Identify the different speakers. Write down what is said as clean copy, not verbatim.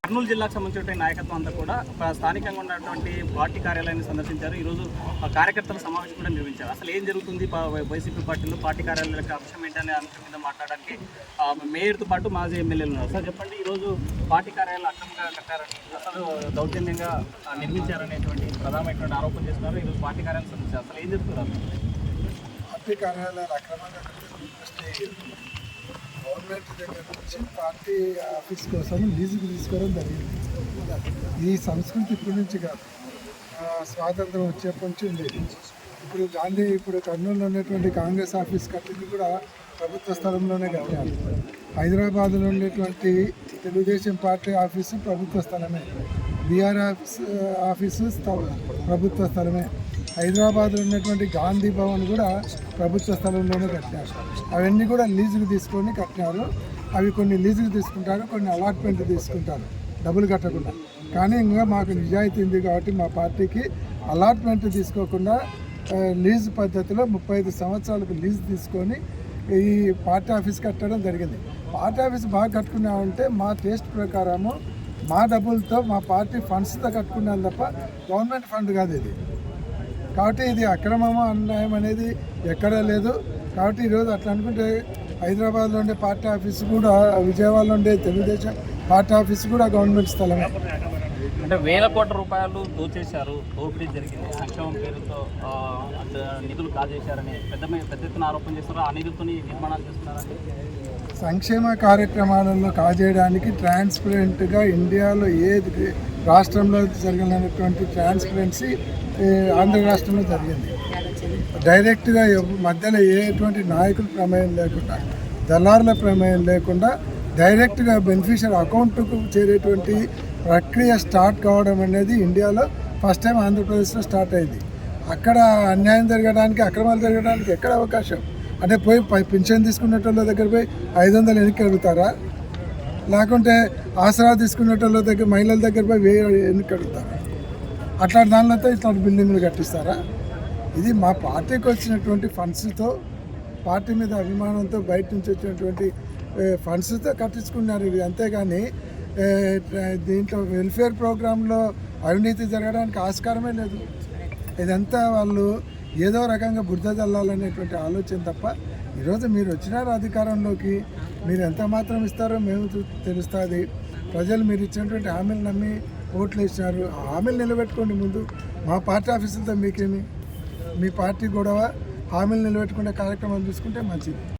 Speaker 1: కర్నూలు జిల్లాకు సంబంధించిన నాయకత్వం అంతా కూడా స్థానికంగా ఉన్నటువంటి పార్టీ కార్యాలయాన్ని సందర్శించారు. ఈరోజు కార్యకర్తల సమావేశం కూడా నిర్వహించారు. అసలు ఏం జరుగుతుంది వైసీపీ పార్టీలో, పార్టీ కార్యాలయాల అంశం ఏంటనే అంశం మీద మాట్లాడడానికి మేయర్తో పాటు మాజీ ఎమ్మెల్యేలు ఉన్నారు. సార్ చెప్పండి, ఈరోజు పార్టీ కార్యాలయాలు అక్రమంగా కట్టారని, అసలు దౌర్జన్యంగా నిర్మించారనేటువంటి ప్రధానమైనటువంటి ఆరోపణ చేస్తున్నారు. ఈరోజు పార్టీ కార్యాలయం సందర్శించారు. అసలు ఏం జరుగుతున్నారు?
Speaker 2: పార్టీ కార్యాలయాలు అక్రమంగా గవర్నమెంట్ దగ్గర నుంచి పార్టీ ఆఫీస్ కోసం లీజుకు తీసుకోవడం జరిగింది. ఈ సంస్కృతి ఇప్పటి నుంచి కాదు, స్వాతంత్రం వచ్చేప్పటి నుంచి ఉండేది. ఇప్పుడు కర్నూలులో ఉన్నటువంటి కాంగ్రెస్ ఆఫీస్ కట్టింది కూడా ప్రభుత్వ స్థలంలోనే కట్టారు. హైదరాబాద్లో ఉండేటువంటి తెలుగుదేశం పార్టీ ఆఫీసు ప్రభుత్వ స్థలమే, బీఆర్ ఆఫీసు ప్రభుత్వ స్థలమే, హైదరాబాద్లో ఉన్నటువంటి గాంధీ భవన్ కూడా ప్రభుత్వ స్థలంలోనే కట్టారు. అవన్నీ కూడా లీజుకు తీసుకొని కట్టినారు. అవి కొన్ని లీజుకు తీసుకుంటారు, కొన్ని అలాట్మెంట్ తీసుకుంటారు డబ్బులు కట్టకుండా. కానీ ఇంకా మాకు నిజాయితీ ఉంది కాబట్టి మా పార్టీకి అలాట్మెంట్ తీసుకోకుండా లీజు పద్ధతిలో 35 సంవత్సరాలకు లీజు తీసుకొని ఈ పార్టీ ఆఫీస్ కట్టడం జరిగింది. పార్టీ ఆఫీస్ బాగా కట్టుకున్నామంటే మా టేస్ట్ ప్రకారము మా డబ్బులతో మా పార్టీ ఫండ్స్తో కట్టుకున్నాం తప్ప గవర్నమెంట్ ఫండ్ కాదు ఇది. కాబట్టి ఇది అక్రమమో అన్యాయం అనేది ఎక్కడా లేదు. కాబట్టి ఈరోజు అట్లా అనుకుంటే హైదరాబాద్లో ఉండే పార్టీ ఆఫీసు కూడా, విజయవాడలో ఉండే తెలుగుదేశం పార్టీ ఆఫీసు కూడా గవర్నమెంట్ స్థలమే.
Speaker 1: అంటే వేల కోట్ల రూపాయలు దోచేశారు, దోపిడీ జరిగింది, సంక్షేమం పేరుతో నిధులు కాజేశారని పెద్ద ఎత్తున ఆరోపణ చేస్తున్నారు. ఆ నిధులతో నిర్మాణాలు చేస్తున్నారని.
Speaker 2: సంక్షేమ కార్యక్రమాలలో కాజేయడానికి ట్రాన్స్పరెంట్గా ఇండియాలో ఏ రాష్ట్రంలో జరిగినటువంటి ట్రాన్స్పరెన్సీ ఆంధ్ర రాష్ట్రంలో జరిగింది. డైరెక్ట్గా మధ్యలో ఎటువంటి నాయకుల ప్రమేయం లేకుండా, దళారుల ప్రమేయం లేకుండా డైరెక్ట్గా బెనిఫిషియరీ అకౌంట్కు చేరేటువంటి ప్రక్రియ స్టార్ట్ కావడం అనేది ఇండియాలో ఫస్ట్ టైం ఆంధ్రప్రదేశ్లో స్టార్ట్ అయింది. అక్కడ అన్యాయం జరగడానికి, అక్రమాలు జరగడానికి ఎక్కడ అవకాశం? అంటే పోయి పింఛన్ తీసుకునేటోళ్ళ దగ్గర పోయి 500 ఎన్నిక అడుగుతారా? లేకుంటే ఆసరా తీసుకునేటోళ్ళ దగ్గర, మహిళల దగ్గర పోయి 1000 ఎన్నిక అడుగుతారా? అట్లాంటి దానిలో ఇట్లాంటి బిల్డింగ్లు కట్టిస్తారా? ఇది మా పార్టీకి వచ్చినటువంటి ఫండ్స్తో, పార్టీ మీద అభిమానంతో బయట నుంచి వచ్చినటువంటి ఫండ్స్తో కట్టించుకున్నారు ఇది. అంతేగాని దీంట్లో వెల్ఫేర్ ప్రోగ్రాంలో అవినీతి జరగడానికి ఆస్కారమే లేదు. ఇదంతా వాళ్ళు ఏదో రకంగా బురద చల్లాలనేటువంటి ఆలోచన తప్ప. ఈరోజు మీరు వచ్చినారు అధికారంలోకి, మీరు ఎంత మాత్రం ఇస్తారో మేము తెలుస్తుంది. ప్రజలు మీరు ఇచ్చినటువంటి హామీలు నమ్మి ఓట్లు ఇచ్చినారు. ఆ హామీలు నిలబెట్టుకోండి. ముందు మా పార్టీ ఆఫీసులతో మీకేమి, మీ పార్టీ గొడవ, హామీలు నిలబెట్టుకునే కార్యక్రమాలు తీసుకుంటే మంచిది.